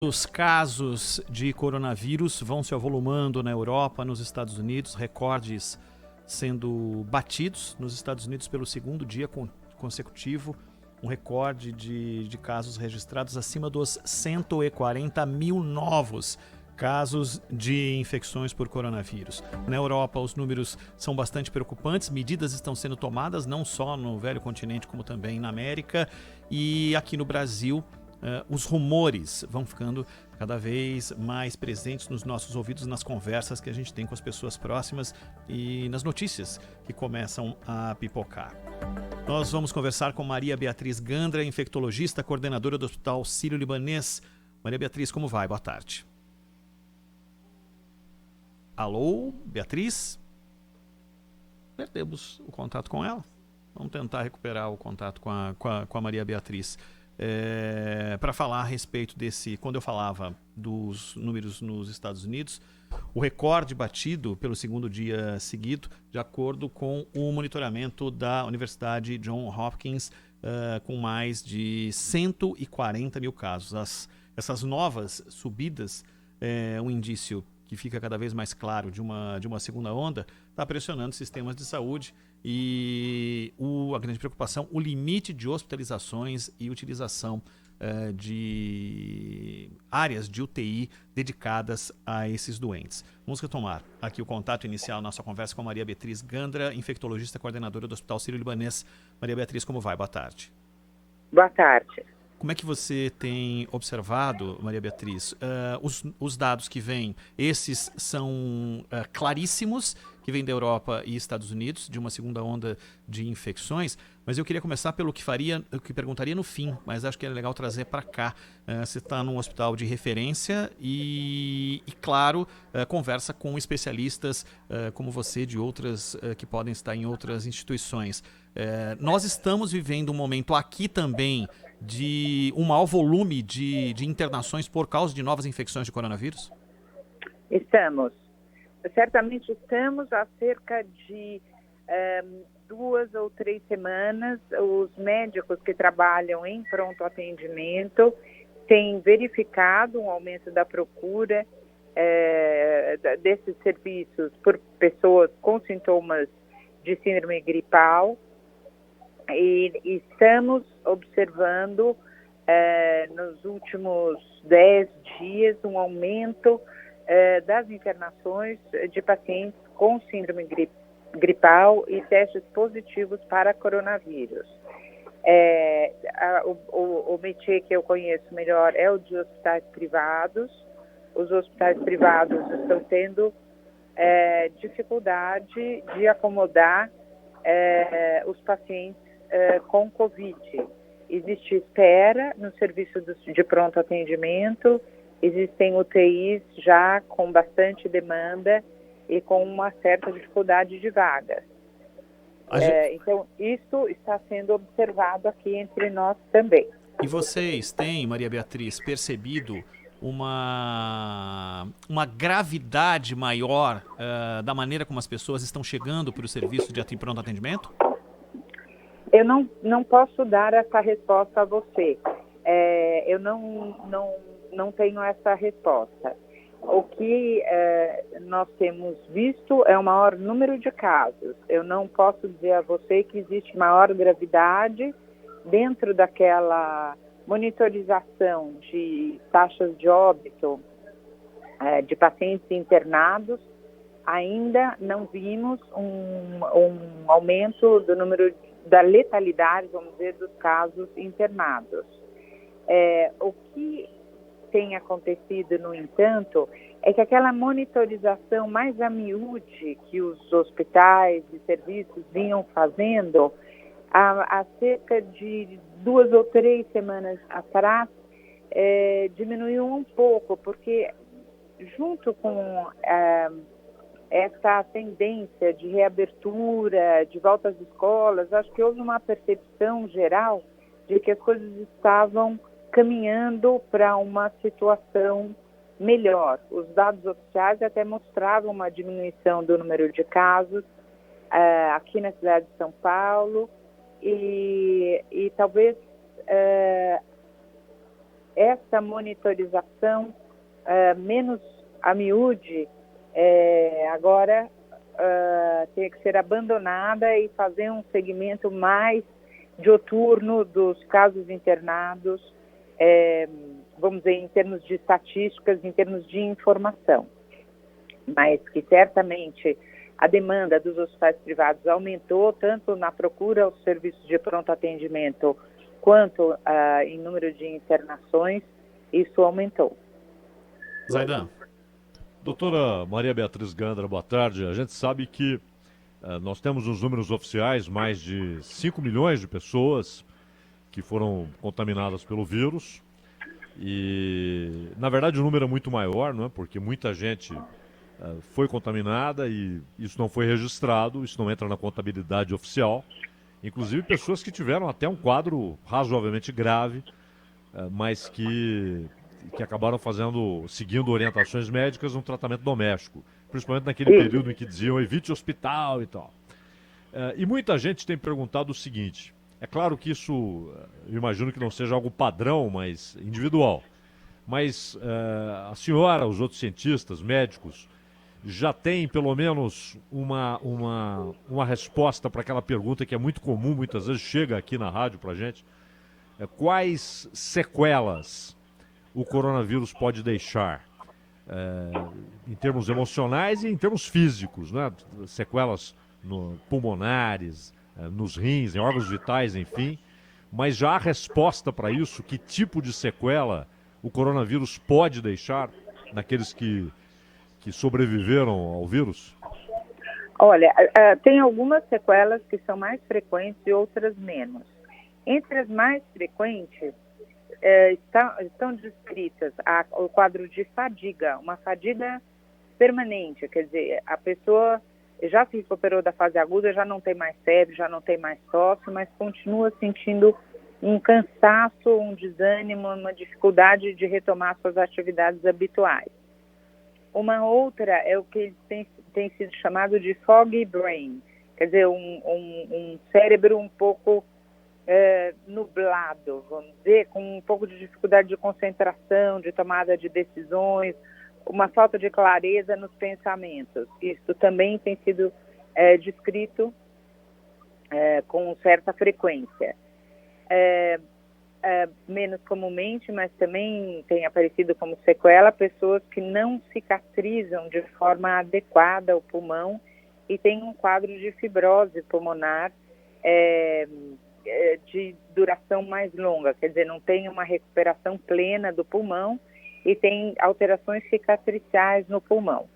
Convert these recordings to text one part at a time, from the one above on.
Os casos de coronavírus vão se avolumando na Europa, nos Estados Unidos, recordes sendo batidos nos Estados Unidos pelo segundo dia consecutivo, um recorde de casos registrados acima dos 140 mil novos casos de infecções por coronavírus. Na Europa, os números são bastante preocupantes, medidas estão sendo tomadas não só no velho continente, como também na América, e aqui no Brasil, os rumores vão ficando cada vez mais presentes nos nossos ouvidos, nas conversas que a gente tem com as pessoas próximas e nas notícias que começam a pipocar. Nós vamos conversar com Maria Beatriz Gandra, infectologista, coordenadora do Hospital Sírio-Libanês. Maria Beatriz, como vai? Boa tarde. Alô, Beatriz? Perdemos o contato com ela. Vamos tentar recuperar o contato com a Maria Beatriz. Para falar a respeito desse, quando eu falava dos números nos Estados Unidos, o recorde batido pelo segundo dia seguido, de acordo com o monitoramento da Universidade Johns Hopkins, com mais de 140 mil casos. Essas novas subidas, um indício que fica cada vez mais claro de uma segunda onda, está pressionando sistemas de saúde e a grande preocupação, o limite de hospitalizações e utilização de áreas de UTI dedicadas a esses doentes. Vamos retomar aqui o contato inicial, nossa conversa com a Maria Beatriz Gandra, infectologista coordenadora do Hospital Sírio-Libanês. Maria Beatriz, como vai? Boa tarde. Boa tarde. Como é que você tem observado, Maria Beatriz, os dados que vêm? Esses são claríssimos, que vêm da Europa e Estados Unidos, de uma segunda onda de infecções, mas eu queria começar pelo que perguntaria no fim, mas acho que é legal trazer para cá. Você está num hospital de referência e claro, conversa com especialistas como você, de outras que podem estar em outras instituições. Nós estamos vivendo um momento aqui também de um maior volume de internações por causa de novas infecções de coronavírus? Certamente estamos. Há cerca de 2 ou 3 semanas, os médicos que trabalham em pronto atendimento têm verificado um aumento da procura desses serviços por pessoas com sintomas de síndrome gripal. E estamos observando nos últimos 10 dias um aumento das internações de pacientes com síndrome gripal e testes positivos para coronavírus. O métier que eu conheço melhor é o de hospitais privados. Os hospitais privados estão tendo dificuldade de acomodar os pacientes com Covid. Existe espera no serviço de pronto atendimento, existem UTIs já com bastante demanda e com uma certa dificuldade de vagas. Então, isso está sendo observado aqui entre nós também. E vocês têm, Maria Beatriz, percebido uma gravidade maior da maneira como as pessoas estão chegando para o serviço de pronto atendimento? Eu não posso dar essa resposta a você. Eu não tenho essa resposta. O que nós temos visto é o maior número de casos. Eu não posso dizer a você que existe maior gravidade dentro daquela monitorização de taxas de óbito de pacientes internados. Ainda não vimos um aumento do número da letalidade, vamos dizer, dos casos internados. O que tem acontecido, no entanto, é que aquela monitorização mais a miúde que os hospitais e serviços vinham fazendo há cerca de 2 ou 3 semanas atrás, diminuiu um pouco, porque junto com essa tendência de reabertura, de volta às escolas, acho que houve uma percepção geral de que as coisas estavam caminhando para uma situação melhor. Os dados oficiais até mostravam uma diminuição do número de casos aqui na cidade de São Paulo e talvez essa monitorização menos a miúde agora tem que ser abandonada e fazer um segmento mais dioturno dos casos internados, vamos dizer, em termos de estatísticas, em termos de informação. Mas que certamente a demanda dos hospitais privados aumentou, tanto na procura aos serviços de pronto atendimento, quanto em número de internações, isso aumentou. Zaidan. Doutora Maria Beatriz Gandra, boa tarde. A gente sabe que nós temos os números oficiais, mais de 5 milhões de pessoas que foram contaminadas pelo vírus. E, na verdade, o número é muito maior, não é? Porque muita gente foi contaminada e isso não foi registrado, isso não entra na contabilidade oficial. Inclusive pessoas que tiveram até um quadro razoavelmente grave, mas que acabaram seguindo orientações médicas no tratamento doméstico, principalmente naquele período em que diziam evite hospital e tal. E muita gente tem perguntado o seguinte, é claro que isso, eu imagino que não seja algo padrão, mas individual, mas a senhora, os outros cientistas, médicos, já tem pelo menos uma resposta para aquela pergunta que é muito comum, muitas vezes chega aqui na rádio para a gente, quais sequelas o coronavírus pode deixar em termos emocionais e em termos físicos, né? Sequelas pulmonares, nos rins, em órgãos vitais, enfim. Mas já há resposta para isso? Que tipo de sequela o coronavírus pode deixar naqueles que sobreviveram ao vírus? Olha, tem algumas sequelas que são mais frequentes e outras menos. Entre as mais frequentes, estão descritas o quadro de fadiga, uma fadiga permanente, quer dizer, a pessoa já se recuperou da fase aguda, já não tem mais febre, já não tem mais tosse, mas continua sentindo um cansaço, um desânimo, uma dificuldade de retomar suas atividades habituais. Uma outra é o que tem sido chamado de foggy brain, quer dizer, um cérebro um pouco nublado, vamos dizer, com um pouco de dificuldade de concentração, de tomada de decisões, uma falta de clareza nos pensamentos. Isso também tem sido descrito com certa frequência. Menos comumente, mas também tem aparecido como sequela, pessoas que não cicatrizam de forma adequada o pulmão e tem um quadro de fibrose pulmonar de duração mais longa, quer dizer, não tem uma recuperação plena do pulmão e tem alterações cicatriciais no pulmão.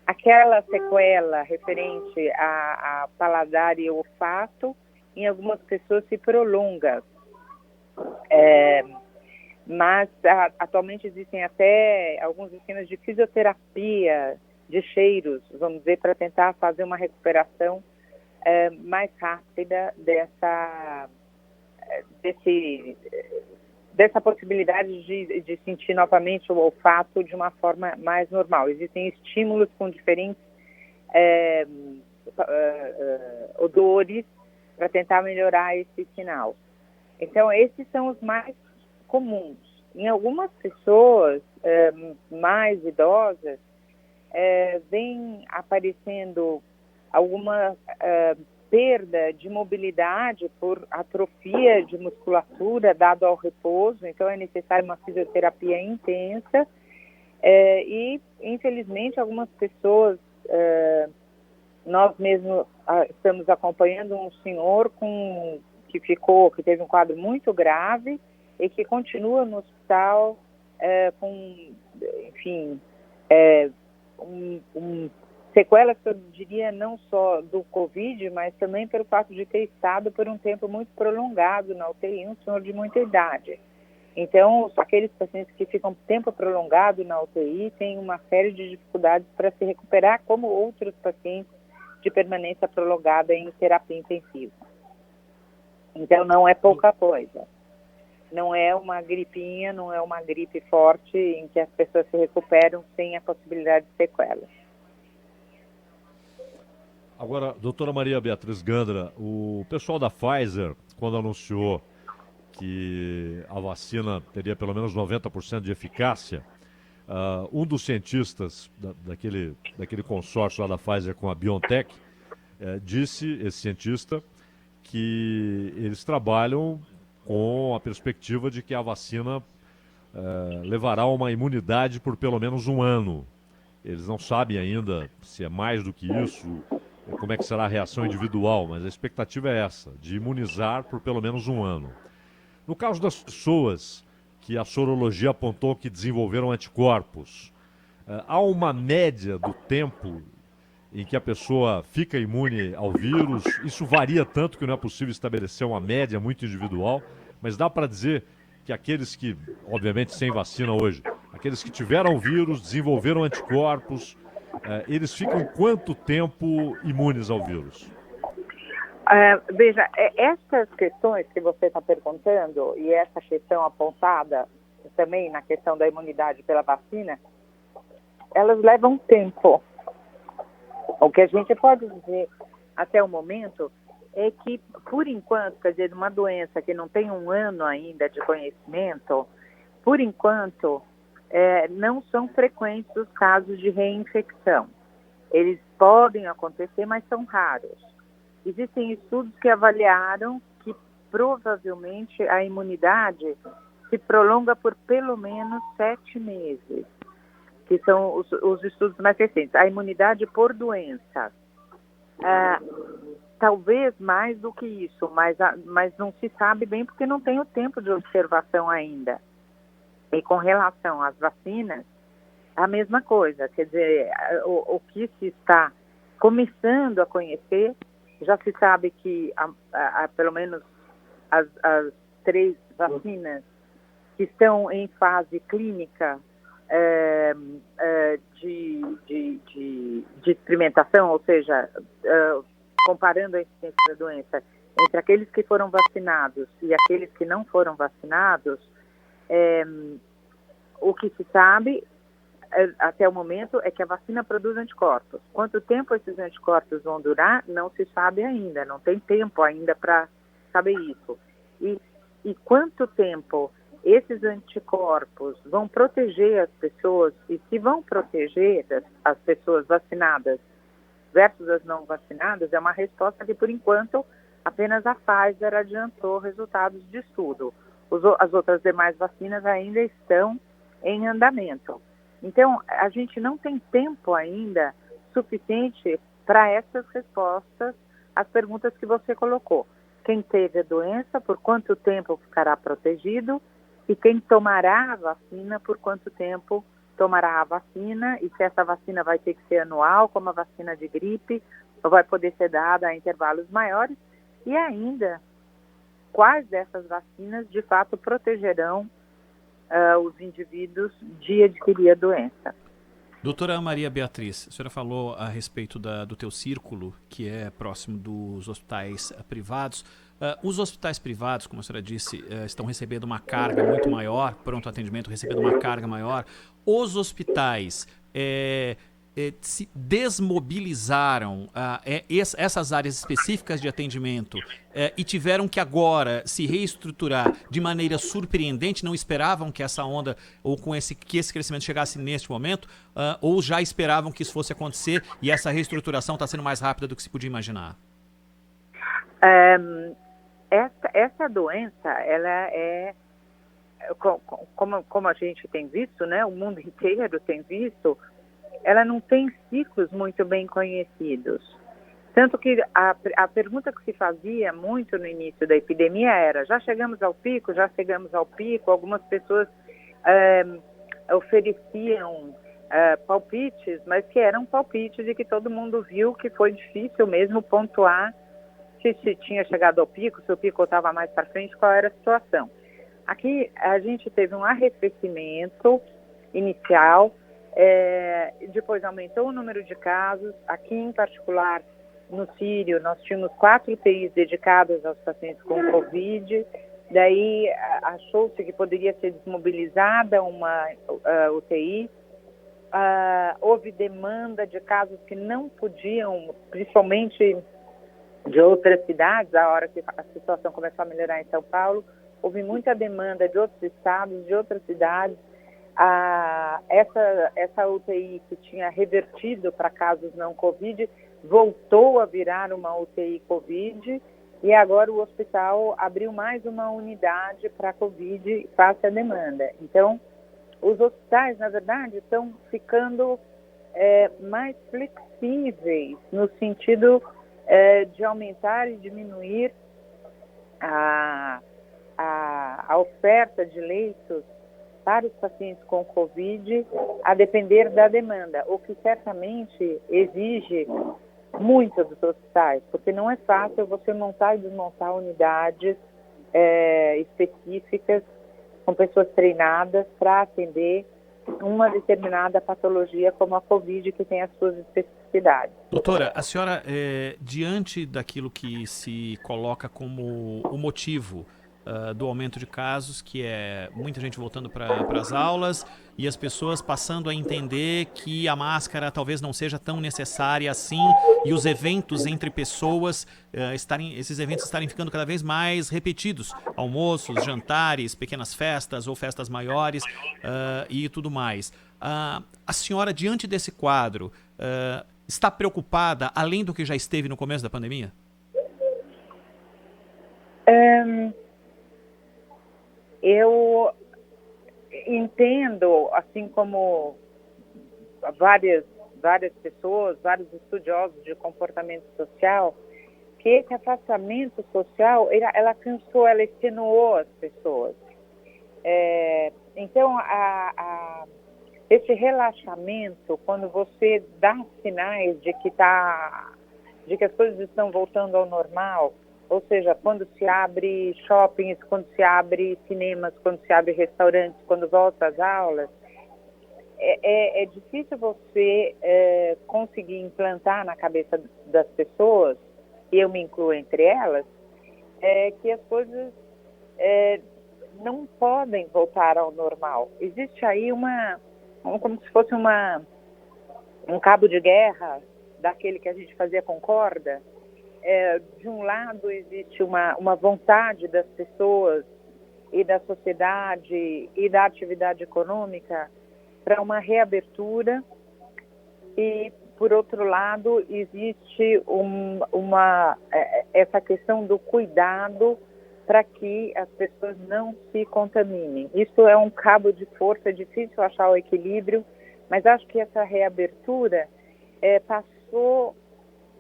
Aquela sequela referente a paladar e olfato, em algumas pessoas se prolonga. Mas atualmente existem até alguns esquemas de fisioterapia de cheiros, vamos dizer, para tentar fazer uma recuperação mais rápida dessa possibilidade de sentir novamente o olfato de uma forma mais normal. Existem estímulos com diferentes odores para tentar melhorar esse sinal. Então, esses são os mais comuns. Em algumas pessoas mais idosas, vem aparecendo alguma perda de mobilidade por atrofia de musculatura dado ao repouso, então é necessário uma fisioterapia intensa e, infelizmente, algumas pessoas, nós mesmos estamos acompanhando um senhor que teve um quadro muito grave e que continua no hospital com, enfim, sequelas que eu diria não só do Covid, mas também pelo fato de ter estado por um tempo muito prolongado na UTI, um senhor de muita idade. Então, aqueles pacientes que ficam tempo prolongado na UTI têm uma série de dificuldades para se recuperar, como outros pacientes de permanência prolongada em terapia intensiva. Então, não é pouca coisa. Não é uma gripinha, não é uma gripe forte em que as pessoas se recuperam sem a possibilidade de sequelas. Agora, doutora Maria Beatriz Gandra, o pessoal da Pfizer, quando anunciou que a vacina teria pelo menos 90% de eficácia, um dos cientistas daquele consórcio lá da Pfizer com a BioNTech disse, esse cientista, que eles trabalham com a perspectiva de que a vacina levará a uma imunidade por pelo menos um ano. Eles não sabem ainda se é mais do que isso, como é que será a reação individual, mas a expectativa é essa, de imunizar por pelo menos um ano. No caso das pessoas que a sorologia apontou que desenvolveram anticorpos, há uma média do tempo em que a pessoa fica imune ao vírus? Isso varia tanto que não é possível estabelecer uma média muito individual, mas dá para dizer que aqueles que, obviamente sem vacina hoje, aqueles que tiveram o vírus, desenvolveram anticorpos, eles ficam quanto tempo imunes ao vírus? Veja, essas questões que você está perguntando e essa questão apontada também na questão da imunidade pela vacina, elas levam tempo. O que a gente pode dizer até o momento é que, por enquanto, quer dizer, uma doença que não tem um ano ainda de conhecimento, por enquanto, não são frequentes os casos de reinfecção. Eles podem acontecer, mas são raros. Existem estudos que avaliaram que provavelmente a imunidade se prolonga por pelo menos 7 meses, que são os estudos mais recentes. A imunidade por doença. Talvez mais do que isso, mas não se sabe bem porque não tem o tempo de observação ainda. E com relação às vacinas, a mesma coisa. Quer dizer, o que se está começando a conhecer, já se sabe que pelo menos as 3 vacinas que estão em fase clínica de experimentação, ou seja, comparando a incidência da doença entre aqueles que foram vacinados e aqueles que não foram vacinados, o que se sabe até o momento é que a vacina produz anticorpos. Quanto tempo esses anticorpos vão durar, não se sabe ainda, não tem tempo ainda para saber isso. E quanto tempo esses anticorpos vão proteger as pessoas, e se vão proteger as pessoas vacinadas versus as não vacinadas, é uma resposta que, por enquanto, apenas a Pfizer adiantou resultados de estudo. As outras demais vacinas ainda estão em andamento. Então, a gente não tem tempo ainda suficiente para essas respostas às perguntas que você colocou. Quem teve a doença, por quanto tempo ficará protegido, e quem tomará a vacina, por quanto tempo tomará a vacina, e se essa vacina vai ter que ser anual, como a vacina de gripe, ou vai poder ser dada a intervalos maiores, e ainda quais dessas vacinas de fato protegerão os indivíduos de adquirir a doença. Doutora Maria Beatriz, a senhora falou a respeito do teu círculo, que é próximo dos hospitais privados. Os hospitais privados, como a senhora disse, estão recebendo uma carga muito maior, pronto atendimento recebendo uma carga maior. Os hospitais se desmobilizaram essas áreas específicas de atendimento e tiveram que agora se reestruturar de maneira surpreendente, não esperavam que essa onda ou que esse crescimento chegasse neste momento, ou já esperavam que isso fosse acontecer e essa reestruturação está sendo mais rápida do que se podia imaginar? Essa doença, ela como a gente tem visto, né, o mundo inteiro tem visto, ela não tem ciclos muito bem conhecidos. Tanto que a pergunta que se fazia muito no início da epidemia era: já chegamos ao pico? Já chegamos ao pico? Algumas pessoas ofereciam palpites, mas que eram palpites e que todo mundo viu que foi difícil mesmo pontuar se tinha chegado ao pico, se o pico estava mais para frente, qual era a situação. Aqui a gente teve um arrefecimento inicial, depois aumentou o número de casos. Aqui em particular, no Sírio, nós tínhamos 4 UTIs dedicadas aos pacientes com Covid, daí achou-se que poderia ser desmobilizada uma UTI, houve demanda de casos que não podiam, principalmente de outras cidades, a hora que a situação começou a melhorar em São Paulo, houve muita demanda de outros estados, de outras cidades. Essa UTI que tinha revertido para casos não Covid voltou a virar uma UTI Covid e agora o hospital abriu mais uma unidade para Covid face à demanda. Então, os hospitais, na verdade, estão ficando mais flexíveis no sentido de aumentar e diminuir a oferta de leitos para os pacientes com Covid, a depender da demanda, o que certamente exige muito dos hospitais, porque não é fácil você montar e desmontar unidades específicas com pessoas treinadas para atender uma determinada patologia como a Covid, que tem as suas especificidades. Doutora, a senhora, diante daquilo que se coloca como o motivo do aumento de casos, que é muita gente voltando para as aulas e as pessoas passando a entender que a máscara talvez não seja tão necessária assim, e os eventos entre pessoas, esses eventos estarem ficando cada vez mais repetidos, almoços, jantares, pequenas festas ou festas maiores e tudo mais. A senhora, diante desse quadro, está preocupada além do que já esteve no começo da pandemia? Eu entendo, assim como várias pessoas, vários estudiosos de comportamento social, que esse afastamento social, ela cansou, ela extenuou as pessoas. Então, esse relaxamento, quando você dá sinais de que as coisas estão voltando ao normal, ou seja, quando se abre shoppings, quando se abre cinemas, quando se abre restaurantes, quando volta às aulas, é difícil você conseguir implantar na cabeça das pessoas, e eu me incluo entre elas, que as coisas não podem voltar ao normal. Existe aí como se fosse um cabo de guerra, daquele que a gente fazia com corda. De um lado existe uma vontade das pessoas e da sociedade e da atividade econômica para uma reabertura, e por outro lado existe essa questão do cuidado para que as pessoas não se contaminem. Isso é um cabo de força, é difícil achar o equilíbrio, mas acho que essa reabertura passou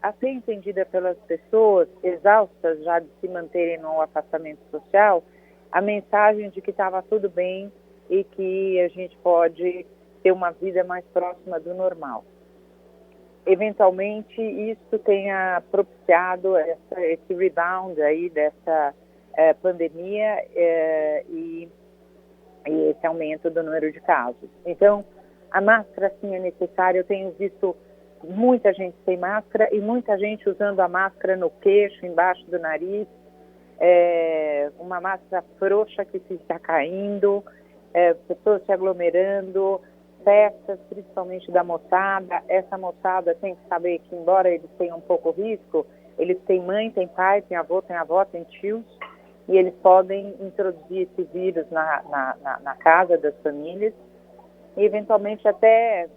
a ser entendida pelas pessoas, exaustas já de se manterem no afastamento social, a mensagem de que estava tudo bem e que a gente pode ter uma vida mais próxima do normal. Eventualmente, isso tenha propiciado esse rebound aí dessa pandemia e esse aumento do número de casos. Então, a máscara sim é necessária. Eu tenho visto muita gente sem máscara e muita gente usando a máscara no queixo, embaixo do nariz, uma máscara frouxa que se está caindo, pessoas se aglomerando, festas, principalmente da moçada. Essa moçada tem que saber que, embora eles tenham um pouco risco, eles têm mãe, têm pai, têm avô, têm tios, e eles podem introduzir esse vírus na casa das famílias e, eventualmente, até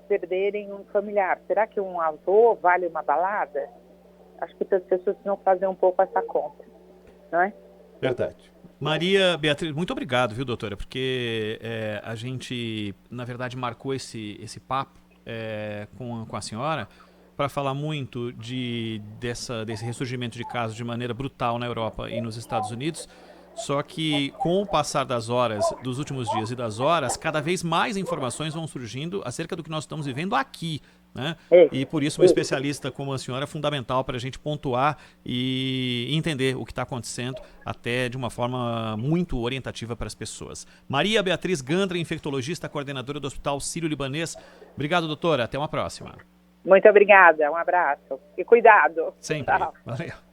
perderem um familiar. Será que um avô vale uma balada? Acho que as pessoas precisam fazer um pouco essa conta, não é? Verdade. Maria Beatriz, muito obrigado, viu, doutora? Porque a gente, na verdade, marcou esse papo com a senhora para falar muito desse ressurgimento de casos de maneira brutal na Europa e nos Estados Unidos. Só que com o passar das horas, dos últimos dias e das horas, cada vez mais informações vão surgindo acerca do que nós estamos vivendo aqui, né? E por isso um especialista como a senhora é fundamental para a gente pontuar e entender o que está acontecendo, até de uma forma muito orientativa para as pessoas. Maria Beatriz Gandra, infectologista, coordenadora do Hospital Sírio-Libanês. Obrigado, doutora. Até uma próxima. Muito obrigada. Um abraço. E cuidado. Sempre. Tchau. Valeu.